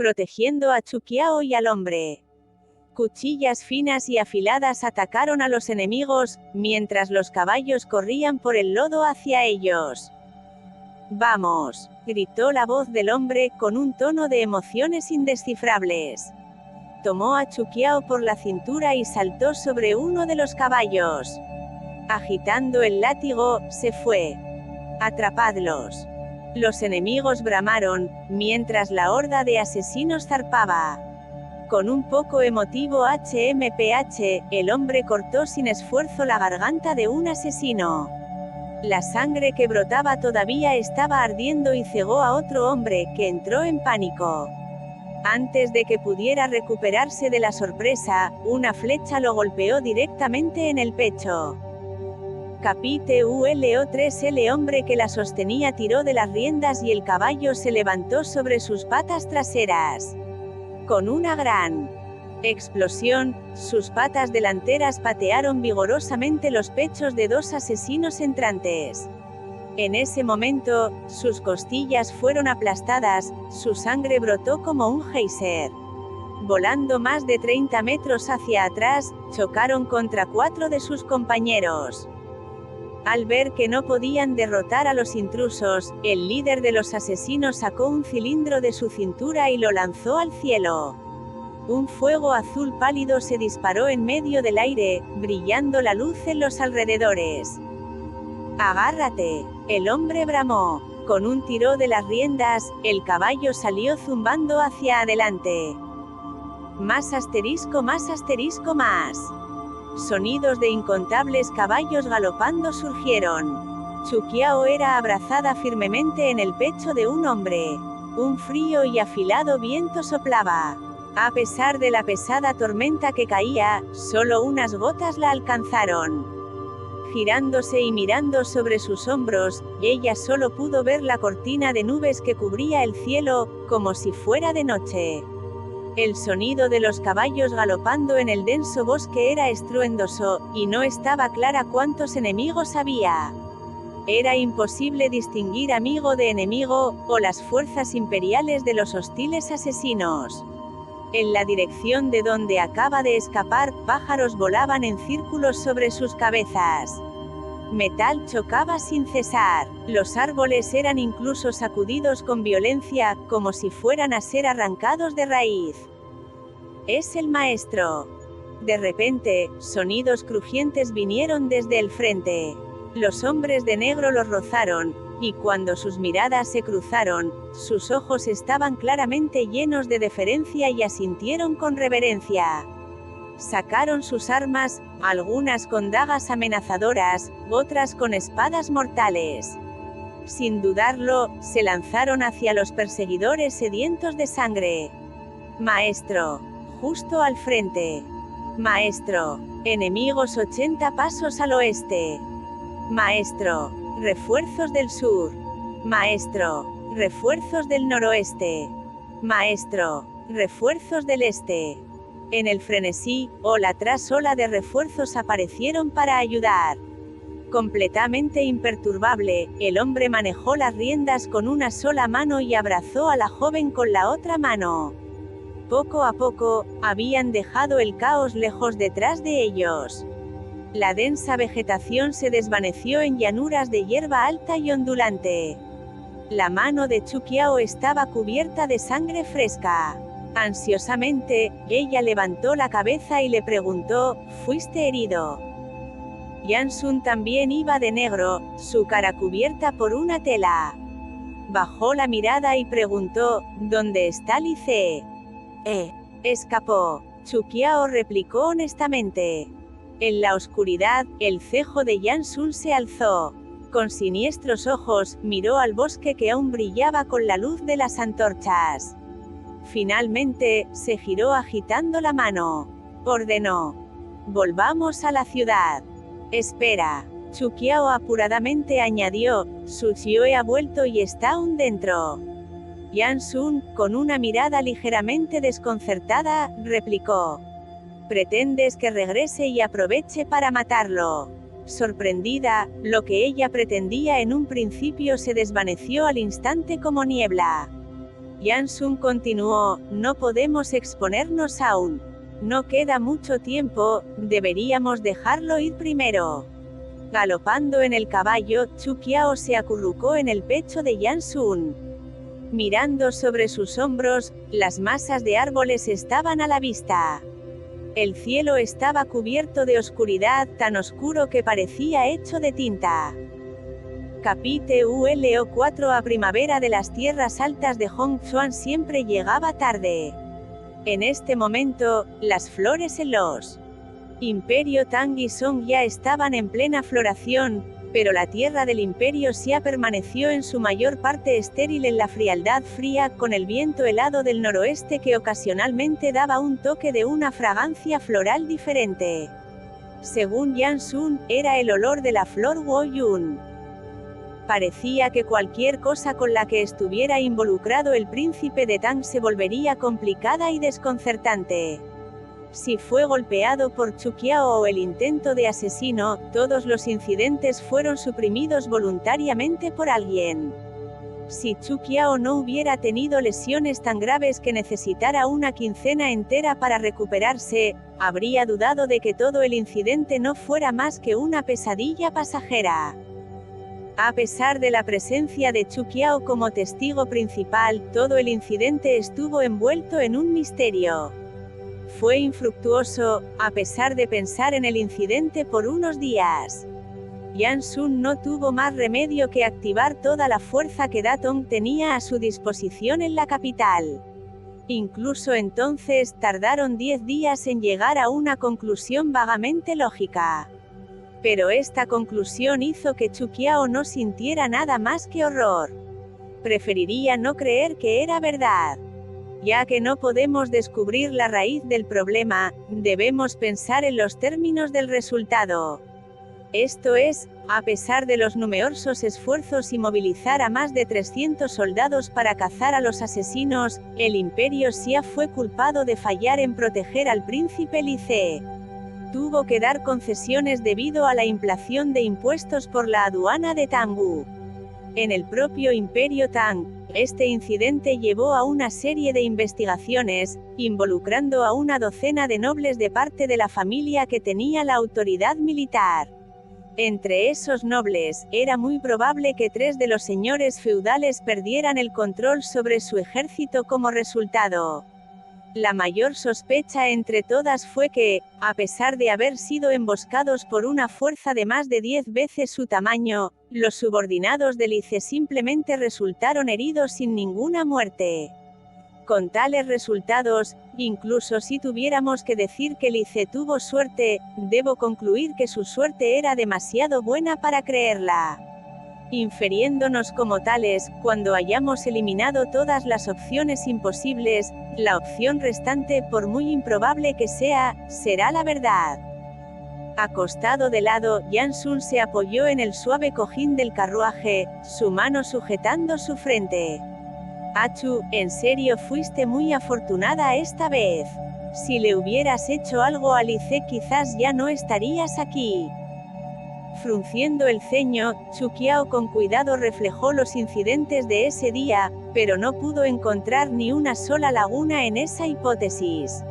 protegiendo a Chuqiao y al hombre. Cuchillas finas y afiladas atacaron a los enemigos, mientras los caballos corrían por el lodo hacia ellos. «¡Vamos!», gritó la voz del hombre, con un tono de emociones indescifrables. Tomó a Chuqiao por la cintura y saltó sobre uno de los caballos. Agitando el látigo, se fue. «¡Atrapadlos!». Los enemigos bramaron, mientras la horda de asesinos zarpaba. Con un poco emotivo HMPH, el hombre cortó sin esfuerzo la garganta de un asesino. La sangre que brotaba todavía estaba ardiendo y cegó a otro hombre, que entró en pánico. Antes de que pudiera recuperarse de la sorpresa, una flecha lo golpeó directamente en el pecho. Capítulo 3. El hombre que la sostenía tiró de las riendas y el caballo se levantó sobre sus patas traseras. Con una gran explosión, sus patas delanteras patearon vigorosamente los pechos de dos asesinos entrantes. En ese momento, sus costillas fueron aplastadas, su sangre brotó como un geyser. Volando más de 30 metros hacia atrás, chocaron contra 4 de sus compañeros. Al ver que no podían derrotar a los intrusos, el líder de los asesinos sacó un cilindro de su cintura y lo lanzó al cielo. Un fuego azul pálido se disparó en medio del aire, brillando la luz en los alrededores. «¡Agárrate!», el hombre bramó. Con un tiro de las riendas, el caballo salió zumbando hacia adelante. Más asterisco, más asterisco, más. Sonidos de incontables caballos galopando surgieron. Chuqiao era abrazada firmemente en el pecho de un hombre. Un frío y afilado viento soplaba. A pesar de la pesada tormenta que caía, solo unas gotas la alcanzaron. Girándose y mirando sobre sus hombros, ella solo pudo ver la cortina de nubes que cubría el cielo, como si fuera de noche. El sonido de los caballos galopando en el denso bosque era estruendoso, y no estaba clara cuántos enemigos había. Era imposible distinguir amigo de enemigo, o las fuerzas imperiales de los hostiles asesinos. En la dirección de donde acaba de escapar, pájaros volaban en círculos sobre sus cabezas. Metal chocaba sin cesar. Los árboles eran incluso sacudidos con violencia, como si fueran a ser arrancados de raíz. «Es el maestro». De repente, sonidos crujientes vinieron desde el frente. Los hombres de negro los rozaron, y cuando sus miradas se cruzaron, sus ojos estaban claramente llenos de deferencia y asintieron con reverencia. Sacaron sus armas, algunas con dagas amenazadoras, otras con espadas mortales. Sin dudarlo, se lanzaron hacia los perseguidores sedientos de sangre. «Maestro». Justo al frente. «Maestro». Enemigos 80 pasos al oeste. «Maestro». Refuerzos del sur. «Maestro». Refuerzos del noroeste. «Maestro». Refuerzos del este. En el frenesí, ola tras ola de refuerzos aparecieron para ayudar. Completamente imperturbable, el hombre manejó las riendas con una sola mano y abrazó a la joven con la otra mano. Poco a poco, habían dejado el caos lejos detrás de ellos. La densa vegetación se desvaneció en llanuras de hierba alta y ondulante. La mano de Chuqiao estaba cubierta de sangre fresca. Ansiosamente, ella levantó la cabeza y le preguntó: «¿Fuiste herido?». Yansun también iba de negro, su cara cubierta por una tela. Bajó la mirada y preguntó: «¿Dónde está Li Ce?». Escapó. Chuqiao replicó honestamente. En la oscuridad, el cejo de Yansun se alzó. Con siniestros ojos, miró al bosque que aún brillaba con la luz de las antorchas. Finalmente, se giró agitando la mano. Ordenó: «Volvamos a la ciudad». «Espera». Chuqiao apuradamente añadió: «Su Xioe ha vuelto y está aún dentro». Yansun, con una mirada ligeramente desconcertada, replicó: «¿Pretendes que regrese y aproveche para matarlo?». Sorprendida, lo que ella pretendía en un principio se desvaneció al instante como niebla. Yansun continuó, no podemos exponernos aún. No queda mucho tiempo, deberíamos dejarlo ir primero. Galopando en el caballo, Chu Qiao se acurrucó en el pecho de Yansun. Mirando sobre sus hombros, las masas de árboles estaban a la vista. El cielo estaba cubierto de oscuridad, tan oscuro que parecía hecho de tinta. Capítulo 4. A primavera de las tierras altas de Hongchuan siempre llegaba tarde. En este momento, las flores en los Imperio Tang y Song ya estaban en plena floración, pero la tierra del Imperio Xia permaneció en su mayor parte estéril en la frialdad fría, con el viento helado del noroeste que ocasionalmente daba un toque de una fragancia floral diferente. Según Yansun, era el olor de la flor Woyun. Parecía que cualquier cosa con la que estuviera involucrado el príncipe de Tang se volvería complicada y desconcertante. Si fue golpeado por Chu Qiao o el intento de asesino, todos los incidentes fueron suprimidos voluntariamente por alguien. Si Chu Qiao no hubiera tenido lesiones tan graves que necesitara una quincena entera para recuperarse, habría dudado de que todo el incidente no fuera más que una pesadilla pasajera. A pesar de la presencia de Chu Qiao como testigo principal, todo el incidente estuvo envuelto en un misterio. Fue infructuoso, a pesar de pensar en el incidente por unos días. Yansun no tuvo más remedio que activar toda la fuerza que Datong tenía a su disposición en la capital. Incluso entonces, tardaron 10 días en llegar a una conclusión vagamente lógica. Pero esta conclusión hizo que Chu Qiao no sintiera nada más que horror. Preferiría no creer que era verdad. Ya que no podemos descubrir la raíz del problema, debemos pensar en los términos del resultado. Esto es, a pesar de los numerosos esfuerzos y movilizar a más de 300 soldados para cazar a los asesinos, el Imperio Xia fue culpado de fallar en proteger al príncipe Li Ce. Tuvo que dar concesiones debido a la inflación de impuestos por la aduana de Tanggu. En el propio Imperio Tang, este incidente llevó a una serie de investigaciones, involucrando a una docena de nobles de parte de la familia que tenía la autoridad militar. Entre esos nobles, era muy probable que 3 de los señores feudales perdieran el control sobre su ejército como resultado. La mayor sospecha entre todas fue que, a pesar de haber sido emboscados por una fuerza de más de 10 veces su tamaño, los subordinados de Li Ce simplemente resultaron heridos sin ninguna muerte. Con tales resultados, incluso si tuviéramos que decir que Li Ce tuvo suerte, debo concluir que su suerte era demasiado buena para creerla. Infiriéndonos como tales, cuando hayamos eliminado todas las opciones imposibles, la opción restante, por muy improbable que sea, será la verdad. Acostado de lado, Yansun se apoyó en el suave cojín del carruaje, su mano sujetando su frente. Achu, en serio fuiste muy afortunada esta vez. Si le hubieras hecho algo a Li Ce quizás ya no estarías aquí. Frunciendo el ceño, Chu Qiao con cuidado reflejó los incidentes de ese día, pero no pudo encontrar ni una sola laguna en esa hipótesis.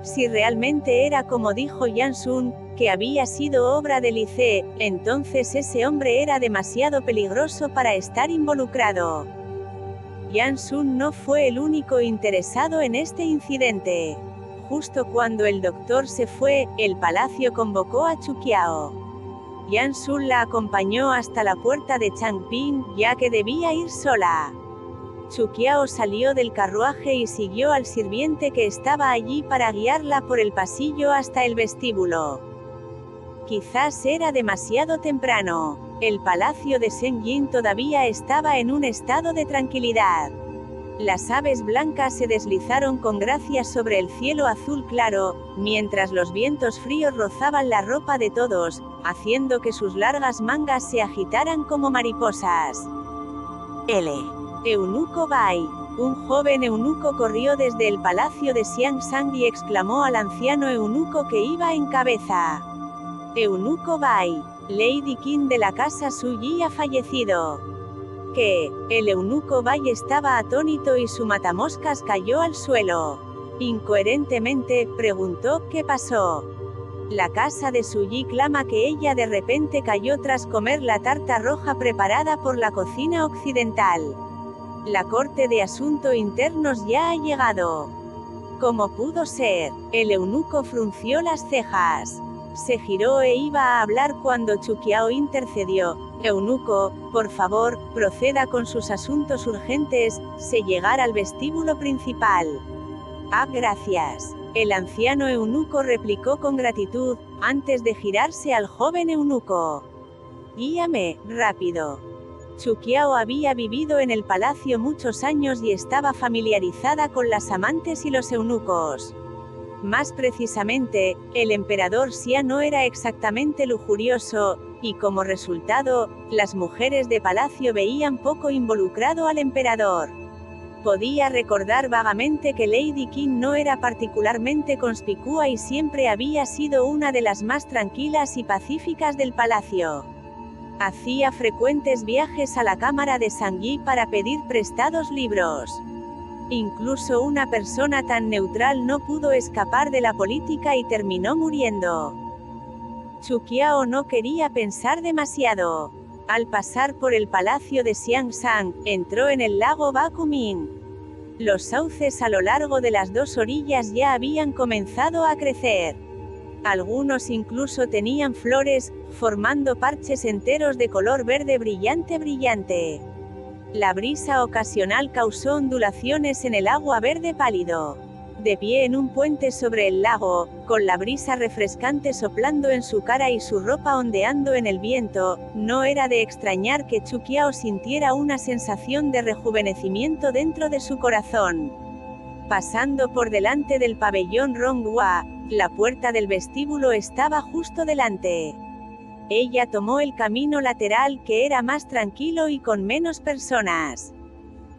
Si realmente era como dijo Yansun, que había sido obra de Li Ce, entonces ese hombre era demasiado peligroso para estar involucrado. Yansun no fue el único interesado en este incidente. Justo cuando el doctor se fue, el palacio convocó a Chu Qiao. Yansun la acompañó hasta la puerta de Changping, ya que debía ir sola. Chu Qiao salió del carruaje y siguió al sirviente que estaba allí para guiarla por el pasillo hasta el vestíbulo. Quizás era demasiado temprano. El palacio de Zheng Jin todavía estaba en un estado de tranquilidad. Las aves blancas se deslizaron con gracia sobre el cielo azul claro, mientras los vientos fríos rozaban la ropa de todos, haciendo que sus largas mangas se agitaran como mariposas. L. Eunuco Bai. Un joven eunuco corrió desde el palacio de Xiangshan y exclamó al anciano eunuco que iba en cabeza. Eunuco Bai. Lady Qin de la casa Su Yi ha fallecido. ¿Qué? El eunuco Bai estaba atónito y su matamoscas cayó al suelo. Incoherentemente, preguntó, ¿qué pasó? La casa de Suyi clama que ella de repente cayó tras comer la tarta roja preparada por la cocina occidental. La corte de asuntos internos ya ha llegado. ¿Cómo pudo ser? El eunuco frunció las cejas. Se giró e iba a hablar cuando Chuquiao intercedió. Eunuco, por favor, proceda con sus asuntos urgentes, se llegará al vestíbulo principal. Ah, gracias. El anciano eunuco replicó con gratitud, antes de girarse al joven eunuco. Guíame, rápido. Chuquiao había vivido en el palacio muchos años y estaba familiarizada con las amantes y los eunucos. Más precisamente, el emperador Xia no era exactamente lujurioso, y como resultado, las mujeres de palacio veían poco involucrado al emperador. Podía recordar vagamente que Lady Qin no era particularmente conspicua y siempre había sido una de las más tranquilas y pacíficas del palacio. Hacía frecuentes viajes a la cámara de Sangui para pedir prestados libros. Incluso una persona tan neutral no pudo escapar de la política y terminó muriendo. Chuquiao no quería pensar demasiado. Al pasar por el palacio de Xiangshan, entró en el lago Bakuming. Los sauces a lo largo de las dos orillas ya habían comenzado a crecer. Algunos incluso tenían flores, formando parches enteros de color verde brillante. La brisa ocasional causó ondulaciones en el agua verde pálido. De pie en un puente sobre el lago, con la brisa refrescante soplando en su cara y su ropa ondeando en el viento, no era de extrañar que Chuquiao sintiera una sensación de rejuvenecimiento dentro de su corazón. Pasando por delante del pabellón Ronghua, la puerta del vestíbulo estaba justo delante. Ella tomó el camino lateral que era más tranquilo y con menos personas.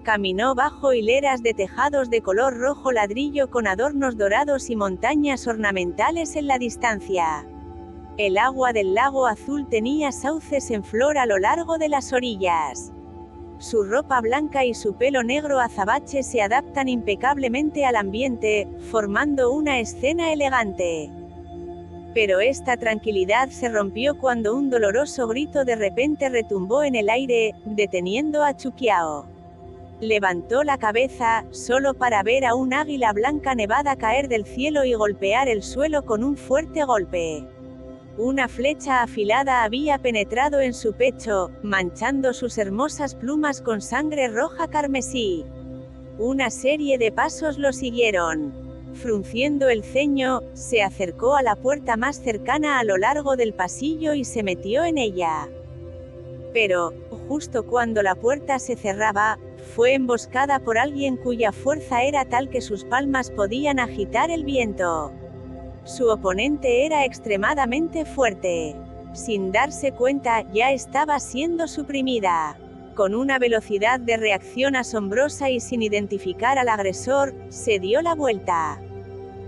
Caminó bajo hileras de tejados de color rojo ladrillo con adornos dorados y montañas ornamentales en la distancia. El agua del lago azul tenía sauces en flor a lo largo de las orillas. Su ropa blanca y su pelo negro azabache se adaptan impecablemente al ambiente, formando una escena elegante. Pero esta tranquilidad se rompió cuando un doloroso grito de repente retumbó en el aire, deteniendo a Chuquiao. Levantó la cabeza, solo para ver a un águila blanca nevada caer del cielo y golpear el suelo con un fuerte golpe. Una flecha afilada había penetrado en su pecho, manchando sus hermosas plumas con sangre roja carmesí. Una serie de pasos lo siguieron. Frunciendo el ceño, se acercó a la puerta más cercana a lo largo del pasillo y se metió en ella. Pero, justo cuando la puerta se cerraba, fue emboscada por alguien cuya fuerza era tal que sus palmas podían agitar el viento. Su oponente era extremadamente fuerte. Sin darse cuenta, ya estaba siendo suprimida. Con una velocidad de reacción asombrosa y sin identificar al agresor, se dio la vuelta.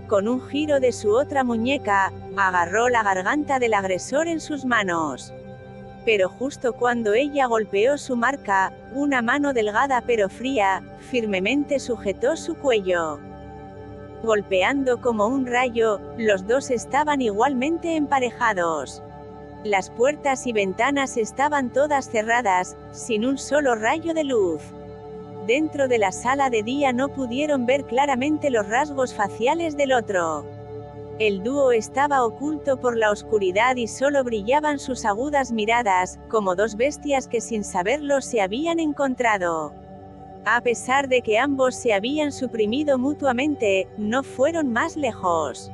Con un giro de su otra muñeca, agarró la garganta del agresor en sus manos. Pero justo cuando ella golpeó su marca, una mano delgada pero fría, firmemente sujetó su cuello. Golpeando como un rayo, los dos estaban igualmente emparejados. Las puertas y ventanas estaban todas cerradas, sin un solo rayo de luz. Dentro de la sala de día no pudieron ver claramente los rasgos faciales del otro. El dúo estaba oculto por la oscuridad y solo brillaban sus agudas miradas, como dos bestias que sin saberlo se habían encontrado. A pesar de que ambos se habían suprimido mutuamente, no fueron más lejos.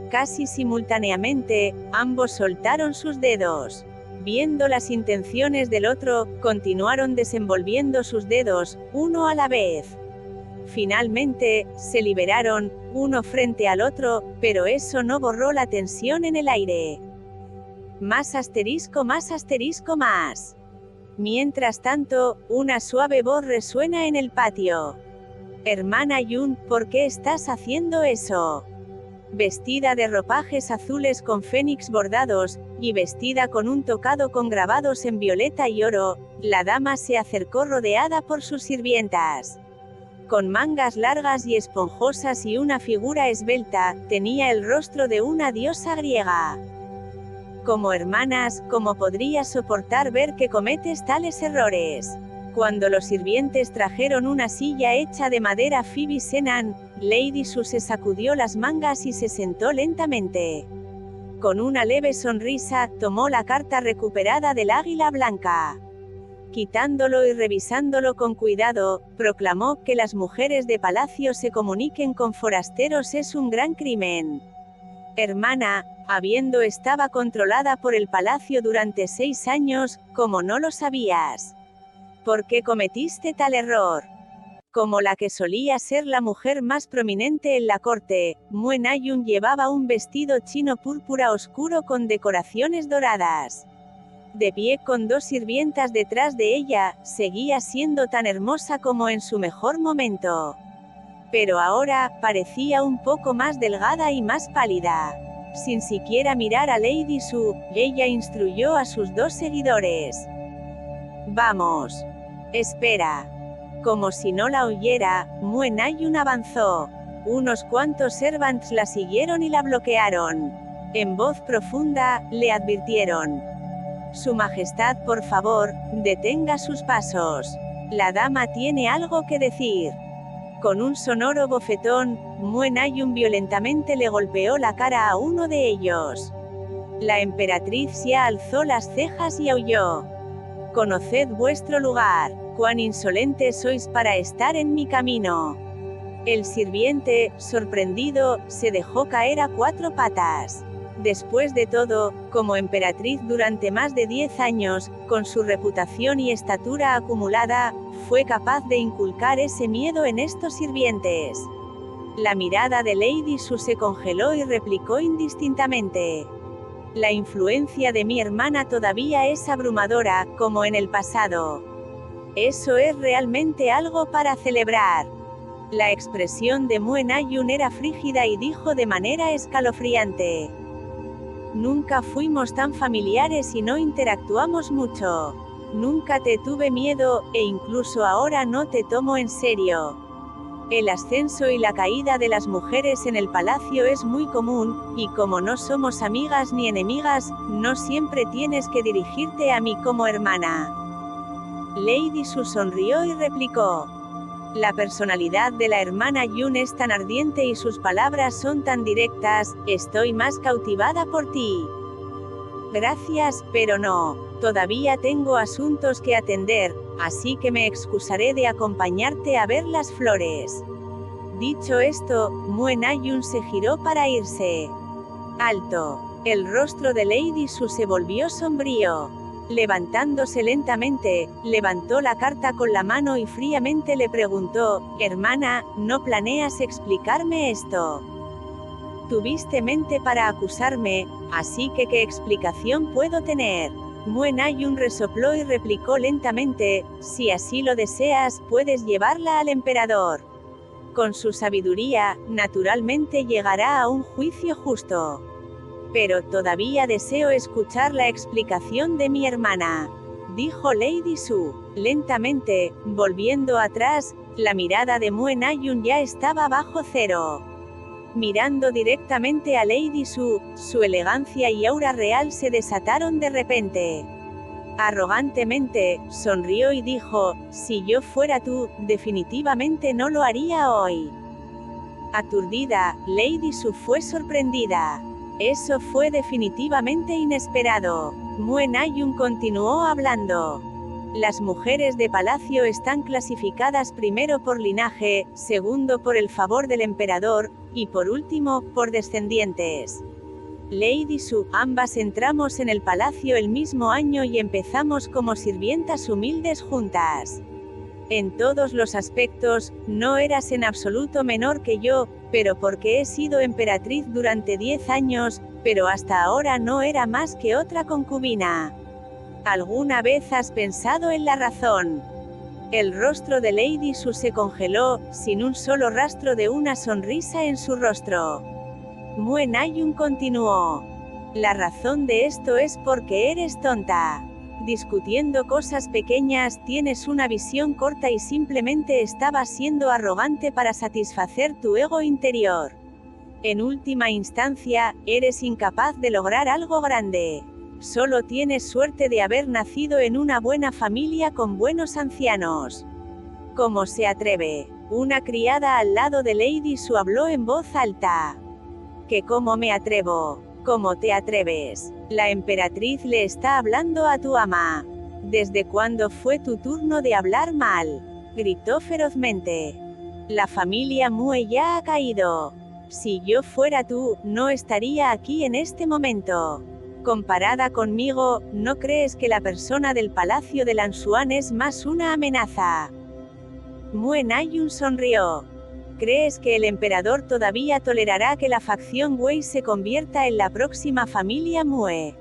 Casi simultáneamente, ambos soltaron sus dedos. Viendo las intenciones del otro, continuaron desenvolviendo sus dedos, uno a la vez. Finalmente, se liberaron, uno frente al otro, pero eso no borró la tensión en el aire. Más asterisco más asterisco más. Mientras tanto, una suave voz resuena en el patio. Hermana Yun, ¿por qué estás haciendo eso? vestida de ropajes azules con fénix bordados, y vestida con un tocado con grabados en violeta y oro, la dama se acercó rodeada por sus sirvientas. Con mangas largas y esponjosas y una figura esbelta, tenía el rostro de una diosa griega. Como hermanas, ¿cómo podrías soportar ver que cometes tales errores? Cuando los sirvientes trajeron una silla hecha de madera Phoebe Senan, Lady Su se sacudió las mangas y se sentó lentamente. Con una leve sonrisa, tomó la carta recuperada del águila blanca. Quitándolo y revisándolo con cuidado, proclamó que las mujeres de palacio se comuniquen con forasteros es un gran crimen. Hermana, habiendo estado controlada por el palacio durante 6 años, ¿cómo no lo sabías? ¿Por qué cometiste tal error? Como la que solía ser la mujer más prominente en la corte, Muen Ayun llevaba un vestido chino púrpura oscuro con decoraciones doradas. De pie con 2 sirvientas detrás de ella, seguía siendo tan hermosa como en su mejor momento. Pero ahora, parecía un poco más delgada y más pálida. Sin siquiera mirar a Lady Su, ella instruyó a sus 2 seguidores. «Vamos. Espera». Como si no la oyera, Muen Ayun avanzó. Unos cuantos servants la siguieron y la bloquearon. En voz profunda, le advirtieron. «Su Majestad, por favor, detenga sus pasos. La dama tiene algo que decir». Con un sonoro bofetón, Muen Ayun violentamente le golpeó la cara a uno de ellos. La emperatriz Xia alzó las cejas y aulló. «Conoced vuestro lugar. Cuán insolentes sois para estar en mi camino». El sirviente, sorprendido, se dejó caer a 4 patas. Después de todo, como emperatriz durante más de 10 años, con su reputación y estatura acumulada, fue capaz de inculcar ese miedo en estos sirvientes. La mirada de Lady Su se congeló y replicó indistintamente. «La influencia de mi hermana todavía es abrumadora, como en el pasado. Eso es realmente algo para celebrar». La expresión de Muen Ayun era frígida y dijo de manera escalofriante. «Nunca fuimos tan familiares y no interactuamos mucho. Nunca te tuve miedo, e incluso ahora no te tomo en serio. El ascenso y la caída de las mujeres en el palacio es muy común, y como no somos amigas ni enemigas, no siempre tienes que dirigirte a mí como hermana». Lady Su sonrió y replicó. «La personalidad de la hermana Yun es tan ardiente y sus palabras son tan directas, estoy más cautivada por ti». «Gracias, pero no. Todavía tengo asuntos que atender, así que me excusaré de acompañarte a ver las flores». Dicho esto, Muen Ayun se giró para irse. «Alto». El rostro de Lady Su se volvió sombrío. Levantándose lentamente, levantó la carta con la mano y fríamente le preguntó, «Hermana, ¿no planeas explicarme esto? Tuviste mente para acusarme, así que ¿qué explicación puedo tener?». Muen Ayun resopló y replicó lentamente, «Si así lo deseas, puedes llevarla al emperador. Con su sabiduría, naturalmente llegará a un juicio justo. Pero todavía deseo escuchar la explicación de mi hermana», dijo Lady Su. Lentamente, volviendo atrás, la mirada de Muen Ayun ya estaba bajo cero. Mirando directamente a Lady Su, su elegancia y aura real se desataron de repente. Arrogantemente, sonrió y dijo, «Si yo fuera tú, definitivamente no lo haría hoy». Aturdida, Lady Su fue sorprendida. Eso fue definitivamente inesperado. Muen Ayun continuó hablando. «Las mujeres de palacio están clasificadas primero por linaje, segundo por el favor del emperador, y por último, por descendientes. Lady Su, ambas entramos en el palacio el mismo año y empezamos como sirvientas humildes juntas. En todos los aspectos, no eras en absoluto menor que yo, pero porque he sido emperatriz durante 10 años, pero hasta ahora no era más que otra concubina. ¿Alguna vez has pensado en la razón?». El rostro de Lady Su se congeló, sin un solo rastro de una sonrisa en su rostro. Mue Nayun continuó. La razón de esto es porque eres tonta. Discutiendo cosas pequeñas, tienes una visión corta y simplemente estabas siendo arrogante para satisfacer tu ego interior. En última instancia, eres incapaz de lograr algo grande. Solo tienes suerte de haber nacido en una buena familia con buenos ancianos. ¿Cómo se atreve? Una criada al lado de Lady Su habló en voz alta. ¿Que cómo me atrevo? ¿Cómo te atreves? La emperatriz le está hablando a tu ama. ¿Desde cuándo fue tu turno de hablar mal? Gritó ferozmente. La familia Mue ya ha caído. Si yo fuera tú, no estaría aquí en este momento. Comparada conmigo, ¿no crees que la persona del palacio de Lanzuan es más una amenaza? Mue Nayun sonrió. ¿Crees que el emperador todavía tolerará que la facción Wei se convierta en la próxima familia Mue?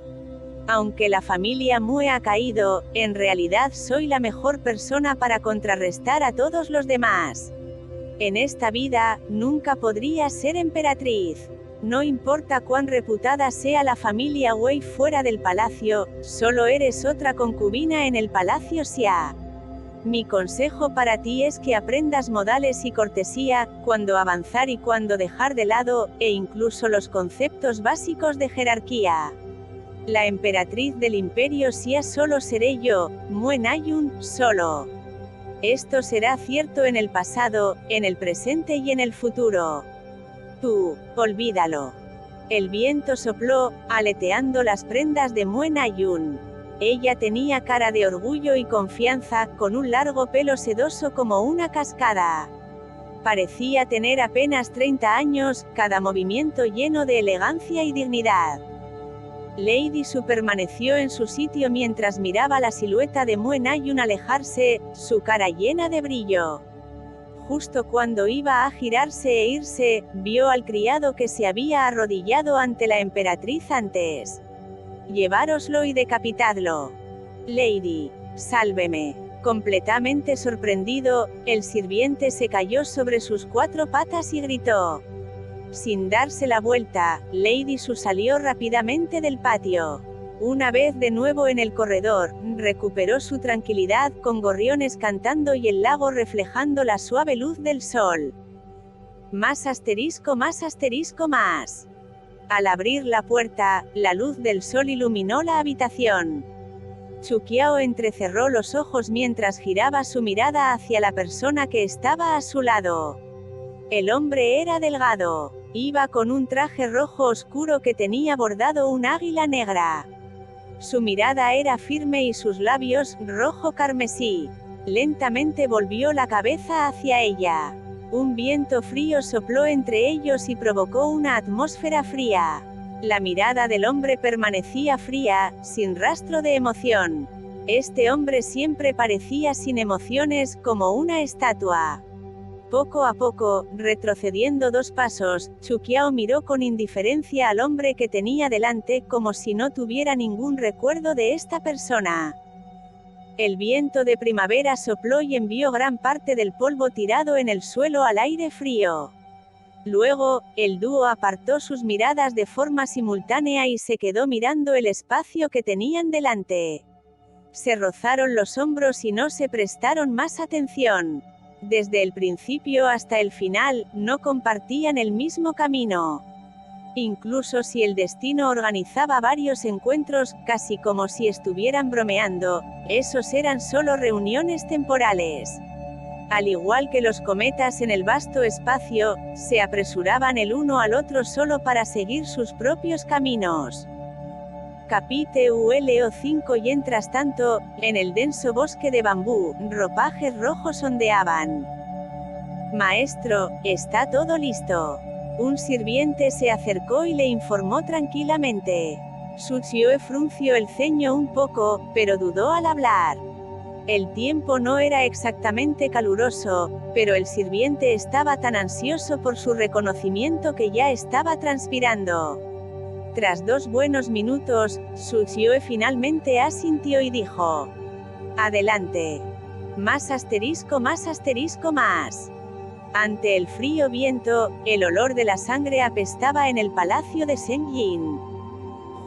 Aunque la familia Mue ha caído, en realidad soy la mejor persona para contrarrestar a todos los demás. En esta vida, nunca podría ser emperatriz. No importa cuán reputada sea la familia Wei fuera del palacio, solo eres otra concubina en el palacio Xia. Mi consejo para ti es que aprendas modales y cortesía, cuándo avanzar y cuándo dejar de lado, e incluso los conceptos básicos de jerarquía. La emperatriz del imperio Xia solo seré yo, Mue Nayun, solo. Esto será cierto en el pasado, en el presente y en el futuro. Tú, olvídalo. El viento sopló, aleteando las prendas de Mue Nayun. Ella tenía cara de orgullo y confianza, con un largo pelo sedoso como una cascada. Parecía tener apenas 30 años, cada movimiento lleno de elegancia y dignidad. Lady Su permaneció en su sitio mientras miraba la silueta de Mue Nayun alejarse, su cara llena de brillo. Justo cuando iba a girarse e irse, vio al criado que se había arrodillado ante la emperatriz antes. Llevároslo y decapitadlo. Lady, sálveme. Completamente sorprendido, el sirviente se cayó sobre sus 4 patas y gritó. Sin darse la vuelta, Lady Su salió rápidamente del patio. Una vez de nuevo en el corredor, recuperó su tranquilidad con gorriones cantando y el lago reflejando la suave luz del sol. Más asterisco más asterisco más. Al abrir la puerta, la luz del sol iluminó la habitación. Chu Qiao entrecerró los ojos mientras giraba su mirada hacia la persona que estaba a su lado. El hombre era delgado. Iba con un traje rojo oscuro que tenía bordado un águila negra. Su mirada era firme y sus labios, rojo carmesí. Lentamente volvió la cabeza hacia ella. Un viento frío sopló entre ellos y provocó una atmósfera fría. La mirada del hombre permanecía fría, sin rastro de emoción. Este hombre siempre parecía sin emociones, como una estatua. Poco a poco, retrocediendo 2 pasos, Chu Qiao miró con indiferencia al hombre que tenía delante, como si no tuviera ningún recuerdo de esta persona. El viento de primavera sopló y envió gran parte del polvo tirado en el suelo al aire frío. Luego, el dúo apartó sus miradas de forma simultánea y se quedó mirando el espacio que tenían delante. Se rozaron los hombros y no se prestaron más atención. Desde el principio hasta el final, no compartían el mismo camino. Incluso si el destino organizaba varios encuentros, casi como si estuvieran bromeando, esos eran solo reuniones temporales. Al igual que los cometas en el vasto espacio, se apresuraban el uno al otro solo para seguir sus propios caminos. Capítulo 5 Y mientras tanto, en el denso bosque de bambú, ropajes rojos ondeaban. Maestro, está todo listo. Un sirviente se acercó y le informó tranquilamente. Su Xiue frunció el ceño un poco, pero dudó al hablar. El tiempo no era exactamente caluroso, pero el sirviente estaba tan ansioso por su reconocimiento que ya estaba transpirando. Tras 2 buenos minutos, Su Xiue finalmente asintió y dijo: Adelante. Más asterisco más asterisco más. Ante el frío viento, el olor de la sangre apestaba en el palacio de Senjin.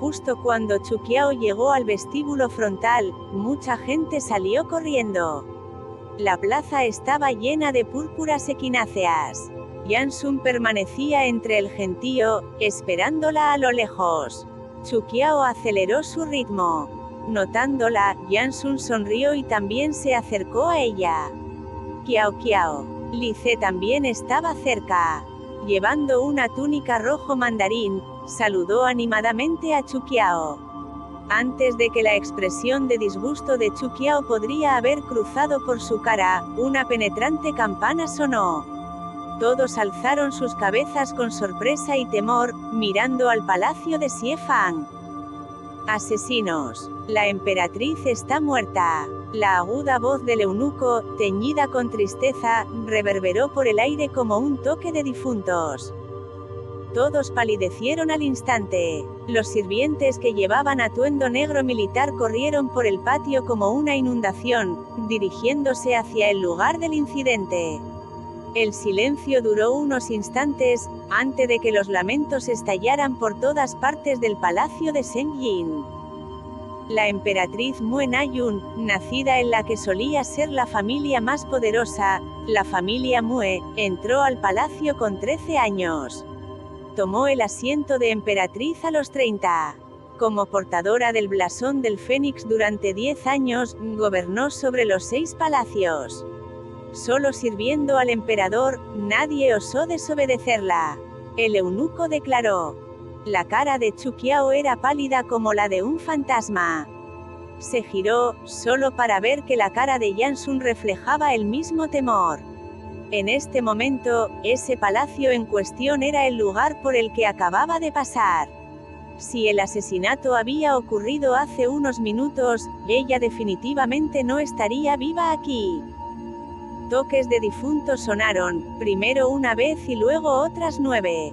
Justo cuando Chuqiao llegó al vestíbulo frontal, mucha gente salió corriendo. La plaza estaba llena de púrpuras equináceas. Yansun permanecía entre el gentío, esperándola a lo lejos. Chuqiao aceleró su ritmo. Notándola, Yansun sonrió y también se acercó a ella. Qiao Qiao. Li Ce también estaba cerca. Llevando una túnica rojo mandarín, saludó animadamente a Chuqiao. Antes de que la expresión de disgusto de Chuqiao podría haber cruzado por su cara, una penetrante campana sonó. Todos alzaron sus cabezas con sorpresa y temor, mirando al palacio de Xie Fang. Asesinos. La emperatriz está muerta. La aguda voz del eunuco, teñida con tristeza, reverberó por el aire como un toque de difuntos. Todos palidecieron al instante. Los sirvientes que llevaban atuendo negro militar corrieron por el patio como una inundación, dirigiéndose hacia el lugar del incidente. El silencio duró unos instantes, antes de que los lamentos estallaran por todas partes del palacio de Senjin. La emperatriz Mue Nayun, nacida en la que solía ser la familia más poderosa, la familia Mue, entró al palacio con 13 años. Tomó el asiento de emperatriz a los 30. Como portadora del blasón del Fénix durante 10 años, gobernó sobre los 6 palacios. Solo sirviendo al emperador, nadie osó desobedecerla. El eunuco declaró. La cara de Chuqiao era pálida como la de un fantasma. Se giró, solo para ver que la cara de Yansun reflejaba el mismo temor. En este momento, ese palacio en cuestión era el lugar por el que acababa de pasar. Si el asesinato había ocurrido hace unos minutos, ella definitivamente no estaría viva aquí. Toques de difuntos sonaron, primero una vez y luego otras 9.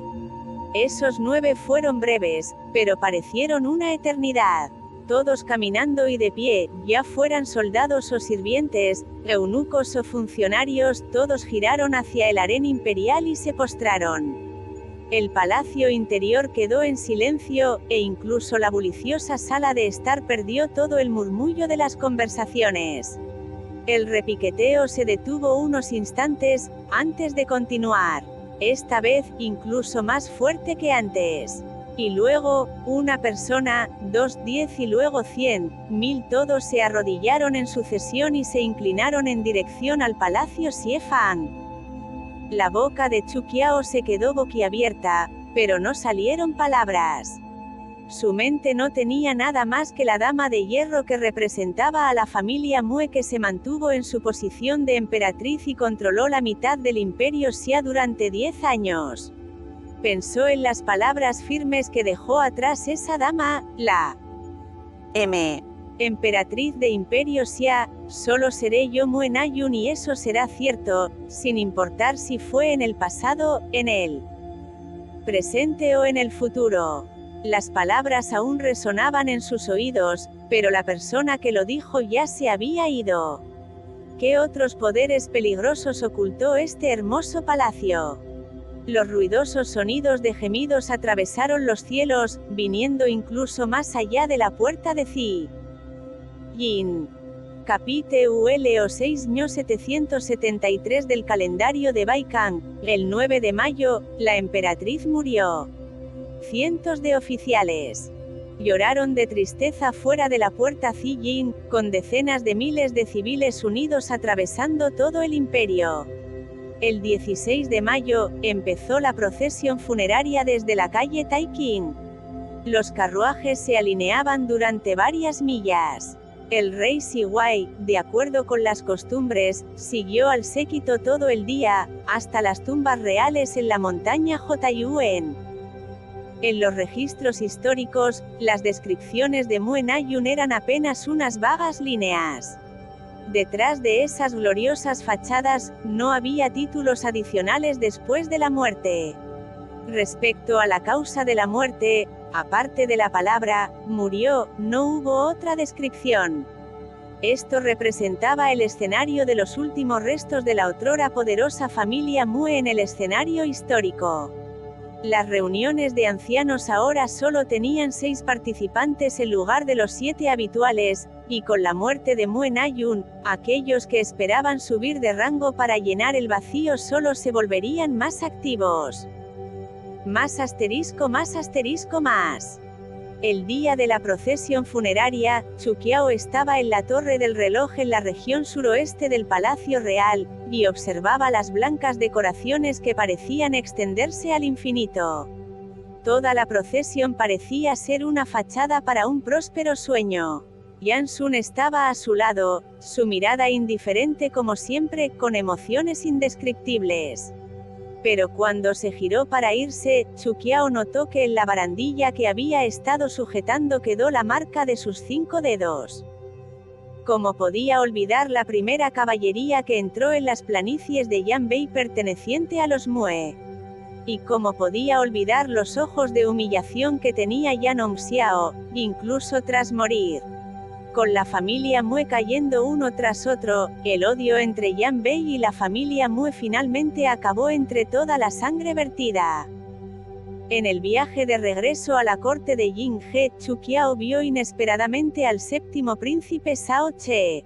Esos 9 fueron breves, pero parecieron una eternidad. Todos caminando y de pie, ya fueran soldados o sirvientes, eunucos o funcionarios, todos giraron hacia el harén imperial y se postraron. El palacio interior quedó en silencio, e incluso la bulliciosa sala de estar perdió todo el murmullo de las conversaciones. El repiqueteo se detuvo unos instantes, antes de continuar. Esta vez, incluso más fuerte que antes. Y luego, una persona, 2, 10 y luego 100, 1000 todos se arrodillaron en sucesión y se inclinaron en dirección al palacio Xie Fang. La boca de Chuqiao se quedó boquiabierta, pero no salieron palabras. Su mente no tenía nada más que la dama de hierro que representaba a la familia Mue que se mantuvo en su posición de emperatriz y controló la mitad del imperio Xia durante 10 años. Pensó en las palabras firmes que dejó atrás esa dama, la emperatriz de imperio Xia, solo seré yo Mue Nayun y eso será cierto, sin importar si fue en el pasado, en el presente o en el futuro. Las palabras aún resonaban en sus oídos, pero la persona que lo dijo ya se había ido. ¿Qué otros poderes peligrosos ocultó este hermoso palacio? Los ruidosos sonidos de gemidos atravesaron los cielos, viniendo incluso más allá de la puerta de Zi Yin. Capítulo 6-773 del calendario de Baikang. El 9 de mayo, la emperatriz murió. Cientos de oficiales lloraron de tristeza fuera de la puerta Zi Yin, con decenas de miles de civiles unidos atravesando todo el imperio. El 16 de mayo, empezó la procesión funeraria desde la calle Taiqing. Los carruajes se alineaban durante varias millas. El rey Siwai, de acuerdo con las costumbres, siguió al séquito todo el día, hasta las tumbas reales en la montaña Jotaiyuan. En los registros históricos, las descripciones de Mue Nayun eran apenas unas vagas líneas. Detrás de esas gloriosas fachadas, no había títulos adicionales después de la muerte. Respecto a la causa de la muerte, aparte de la palabra, murió, no hubo otra descripción. Esto representaba el escenario de los últimos restos de la otrora poderosa familia Mue en el escenario histórico. Las reuniones de ancianos ahora solo tenían 6 participantes en lugar de los 7 habituales, y con la muerte de Mue Nayun, aquellos que esperaban subir de rango para llenar el vacío solo se volverían más activos. Más asterisco más asterisco más. El día de la procesión funeraria, Chuquiao estaba en la torre del reloj en la región suroeste del Palacio Real, y observaba las blancas decoraciones que parecían extenderse al infinito. Toda la procesión parecía ser una fachada para un próspero sueño. Yan Sun estaba a su lado, su mirada indiferente como siempre, con emociones indescriptibles. Pero cuando se giró para irse, Chuquiao notó que en la barandilla que había estado sujetando quedó la marca de sus 5 dedos. ¿Cómo podía olvidar la primera caballería que entró en las planicies de Yanbei perteneciente a los Mue? ¿Y cómo podía olvidar los ojos de humillación que tenía Yan Hongxiao, incluso tras morir? Con la familia Mue cayendo uno tras otro, el odio entre Yanbei y la familia Mue finalmente acabó entre toda la sangre vertida. En el viaje de regreso a la corte de Yinghe, Chuquiao vio inesperadamente al 7º príncipe Shao Che.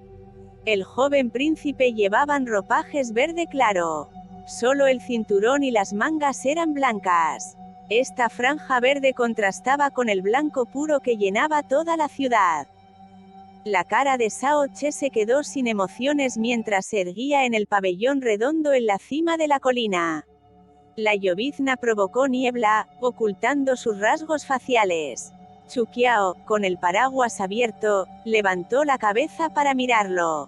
El joven príncipe llevaban ropajes verde claro. Solo el cinturón y las mangas eran blancas. Esta franja verde contrastaba con el blanco puro que llenaba toda la ciudad. La cara de Shao Che se quedó sin emociones mientras se erguía en el pabellón redondo en la cima de la colina. La llovizna provocó niebla, ocultando sus rasgos faciales. Chuquiao, con el paraguas abierto, levantó la cabeza para mirarlo.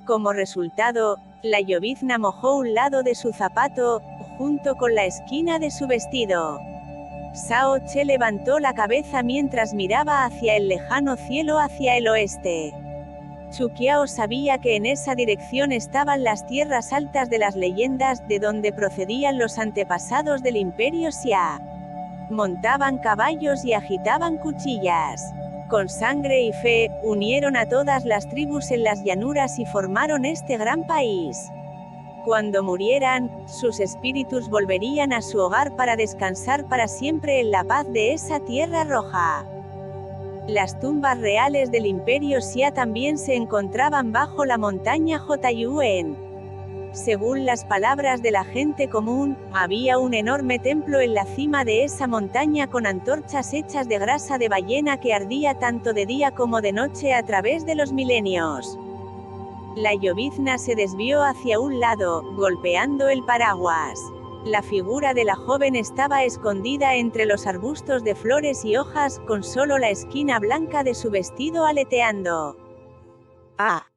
Como resultado, la llovizna mojó un lado de su zapato, junto con la esquina de su vestido. Shao Che levantó la cabeza mientras miraba hacia el lejano cielo hacia el oeste. Chuquiao sabía que en esa dirección estaban las tierras altas de las leyendas, de donde procedían los antepasados del Imperio Xia. Montaban caballos y agitaban cuchillas. Con sangre y fe, unieron a todas las tribus en las llanuras y formaron este gran país. Cuando murieran, sus espíritus volverían a su hogar para descansar para siempre en la paz de esa tierra roja. Las tumbas reales del Imperio Xia también se encontraban bajo la montaña Jotaiyuan. Según las palabras de la gente común, había un enorme templo en la cima de esa montaña con antorchas hechas de grasa de ballena que ardía tanto de día como de noche a través de los milenios. La llovizna se desvió hacia un lado, golpeando el paraguas. La figura de la joven estaba escondida entre los arbustos de flores y hojas, con solo la esquina blanca de su vestido aleteando. ¡Ah!